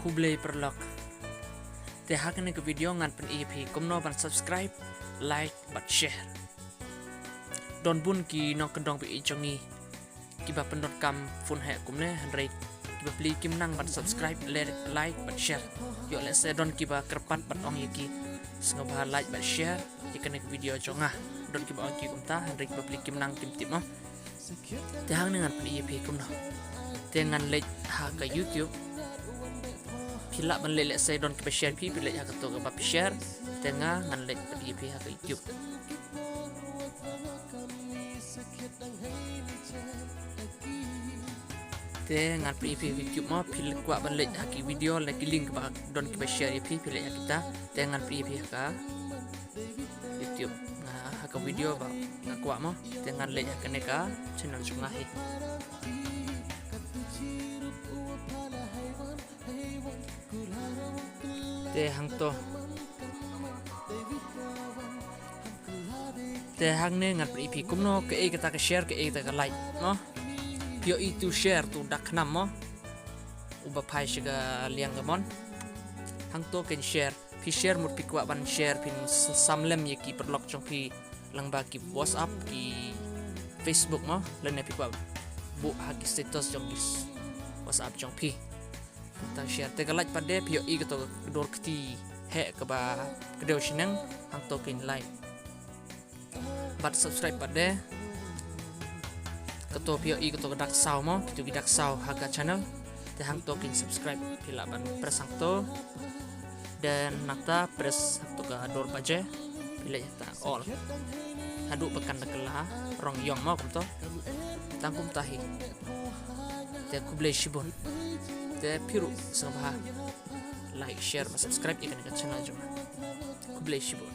kublai perlok te hakne ke video ngan pen EP kumno ban subscribe like bat share don bun ki no kendong pi jongi ki ba pendot kam fun he kumne handrai ki ba pli kim nang ban subscribe like bat share yo le se don ki ba kerpat bat ong yiki sengo ba like bat share ikane ke video jonga don ki ba ong ki kumta handrai ki ba pli kim nang tim tim mo te hang ngan pen EP kumno te ngan le ha ka YouTube pila ban le se don ke share pi pila ya ka to ba share tengah ngan le pi pi ha ka YouTube te ngan pi YouTube mo pil kwa ban le ha ki video le ki link ba don ke share pi pila ya kita te ngan pi ka YouTube ha ka video ba ngan kwa mo te ngan le ha ka ne ka channel chunga hi te hang to te hang ne ngat pi kumno ke e ka share ke e ka like no pio itu share tu dak nam mo uba pai shiga liang gamon hang to ken share pi share mut pi kwa ban share pin samlem ye ki perlok chong pi lang ba ki WhatsApp ki Facebook mo len pi kwa bu ha ki status jong ki WhatsApp jong pi ta share te ka like pade pio i ka to dor kti he ka ba kedeu shinang hang to ken like bat subscribe pade keto pio i keto dak saw mo kitu dak saw haga channel te hang to kin subscribe pila ban press hang to dan nakta press hang to ga dor baje pila ta all hadu pekan dakela rong yong mo kum to tangkum tahi te kublai shibon te piru sabha like share subscribe ikan channel juma kublai shibon